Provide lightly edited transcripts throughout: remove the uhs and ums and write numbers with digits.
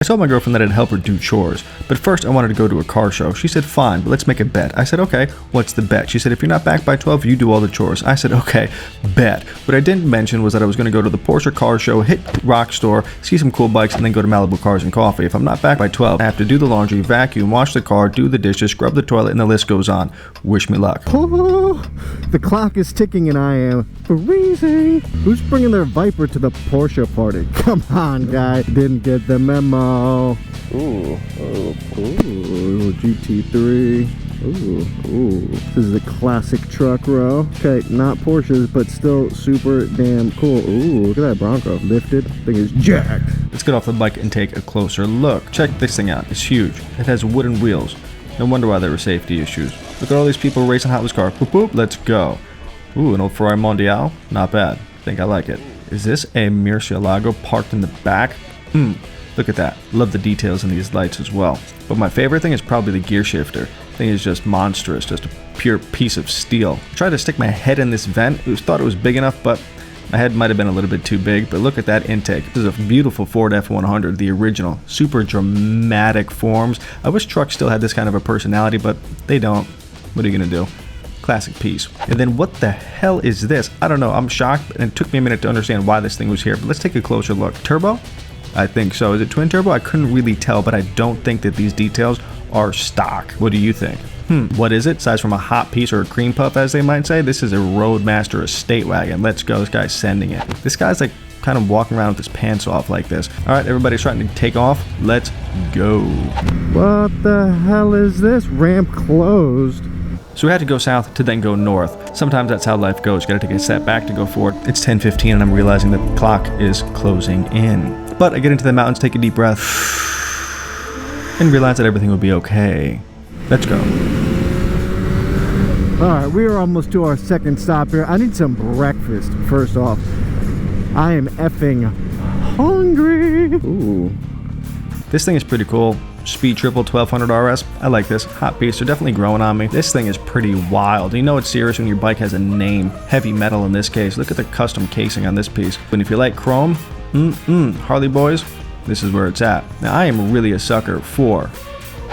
I told my girlfriend that I'd help her do chores, but first I wanted to go to a car show. She said, fine, but let's make a bet. I said, okay, what's the bet? She said, if you're not back by 12, you do all the chores. I said, okay, bet. What I didn't mention was that I was going to go to the Porsche car show, hit Rock Store, see some cool bikes, and then go to Malibu Cars and Coffee. If I'm not back by 12, I have to do the laundry, vacuum, wash the car, do the dishes, scrub the toilet, and the list goes on. Wish me luck. Oh, the clock is ticking and I am freezing. Who's bringing their Viper to the Porsche party? Come on, guy. Didn't get the memo. Ooh, GT3. Ooh. This is a classic truck row. Okay, not Porsches, but still super damn cool. Ooh, look at that Bronco. Lifted. Thing is jacked. Let's get off the bike and take a closer look. Check this thing out. It's huge. It has wooden wheels. No wonder why there were safety issues. Look at all these people racing Hot Wheels car. Boop, boop. Let's go. Ooh, an old Ferrari Mondial. Not bad. Think I like it. Is this a Murcielago parked in the back? Look at that. Love the details in these lights as well. But my favorite thing is probably the gear shifter. Thing is just monstrous, just a pure piece of steel. I tried to stick my head in this vent. Thought it was big enough, but my head might have been a little bit too big. But look at that intake. This is a beautiful Ford F100, the original. Super dramatic forms. I wish trucks still had this kind of a personality, but they don't. What are you gonna do? Classic piece. And then what the hell is this? I don't know. I'm shocked, and it took me a minute to understand why this thing was here. But let's take a closer look. Turbo? I think so. Is it twin turbo? I couldn't really tell, but I don't think that these details are stock. What do you think? What is it? Size from a hot piece or a cream puff, as they might say? This is a Roadmaster estate wagon. Let's go. This guy's sending it. This guy's like kind of walking around with his pants off like this. All right, everybody's starting to take off. Let's go. What the hell is this? Ramp closed. So we had to go south to then go north. Sometimes that's how life goes. You gotta take a step back to go forward. It's 10:15 and I'm realizing that the clock is closing in. But I get into the mountains, take a deep breath, and realize that everything will be okay. Let's go. Alright, we are almost to our second stop here. I need some breakfast, first off. I am effing hungry. Ooh. This thing is pretty cool. Speed triple 1200 RS. I like this. Hot piece. They're definitely growing on me. This thing is pretty wild. You know it's serious when your bike has a name. Heavy metal in this case. Look at the custom casing on this piece. And if you like chrome, Harley boys, this is where it's at. Now I am really a sucker for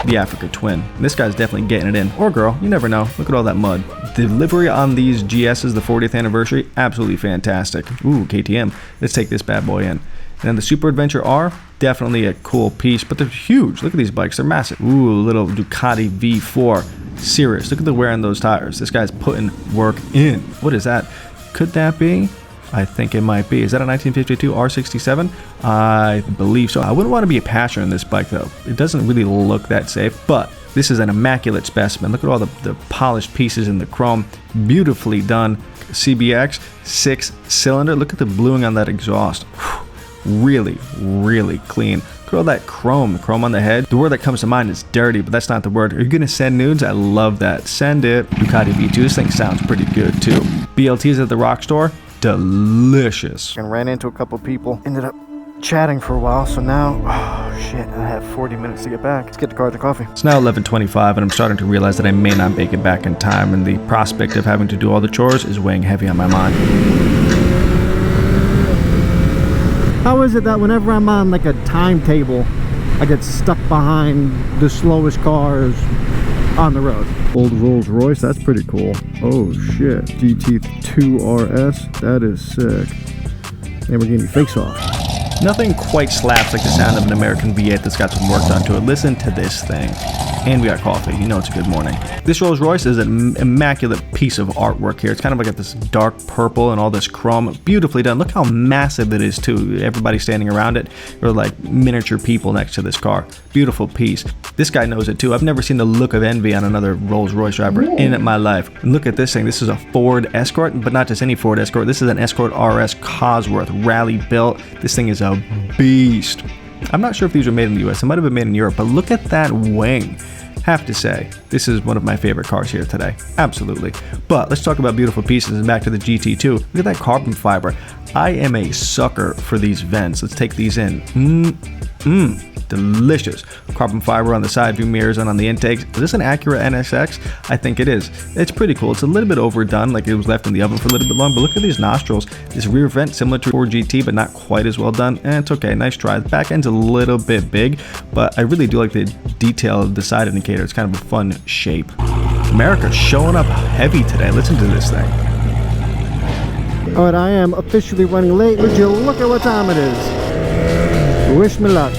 the Africa Twin. This guy's definitely getting it in. Or girl, you never know. Look at all that mud. The delivery on these GS's, the 40th anniversary, absolutely fantastic. Ooh, KTM. Let's take this bad boy in. And then the Super Adventure R, definitely a cool piece, but they're huge. Look at these bikes, they're massive. Ooh, little Ducati V4. Serious, look at the wear on those tires. This guy's putting work in. What is that? Could that be? I think it might be. Is that a 1952 R67? I believe so. I wouldn't want to be a passenger in this bike though. It doesn't really look that safe, but this is an immaculate specimen. Look at all the polished pieces in the chrome. Beautifully done. CBX, 6-cylinder. Look at the bluing on that exhaust. Whew. Really, really clean. Look at all that chrome on the head. The word that comes to mind is dirty, but that's not the word. Are you gonna send nudes? I love that. Send it. Ducati V2, this thing sounds pretty good too. BLTs at the Rock Store, delicious. And ran into a couple people. Ended up chatting for a while, so now, oh shit, I have 40 minutes to get back. Let's get the car to coffee. It's now 11:25 and I'm starting to realize that I may not make it back in time, and the prospect of having to do all the chores is weighing heavy on my mind. How is it that whenever I'm on like a timetable, I get stuck behind the slowest cars on the road? Old Rolls Royce, that's pretty cool. Oh shit, GT2 RS, that is sick. Lamborghini face-off. Nothing quite slaps like the sound of an American V8 that's got some work done to it. Listen to this thing. And we got coffee. You know it's a good morning. This Rolls Royce is an immaculate piece of artwork here. It's kind of like this dark purple and all this chrome. Beautifully done. Look how massive it is too. Everybody standing around it are like miniature people next to this car. Beautiful piece. This guy knows it too. I've never seen the look of envy on another Rolls Royce driver in my life. And look at this thing. This is a Ford Escort, but not just any Ford Escort. This is an Escort RS Cosworth rally built. This thing is a beast. I'm not sure if these were made in the US. It might have been made in Europe, but look at that wing. Have to say, this is one of my favorite cars here today. Absolutely. But let's talk about beautiful pieces and back to the GT2. Look at that carbon fiber. I am a sucker for these vents. Let's take these in. delicious. Carbon fiber on the side view mirrors and on the intakes. Is this an Acura NSX? I think it is. It's pretty cool. It's a little bit overdone, like it was left in the oven for a little bit long, but look at these nostrils. This rear vent similar to 4GT, but not quite as well done, and it's okay. Nice try. The back end's a little bit big, but I really do like the detail of the side indicator. It's kind of a fun shape. America showing up heavy today. Listen to this thing. Alright, I am officially running late. Would you look at what time it is? Wish me luck.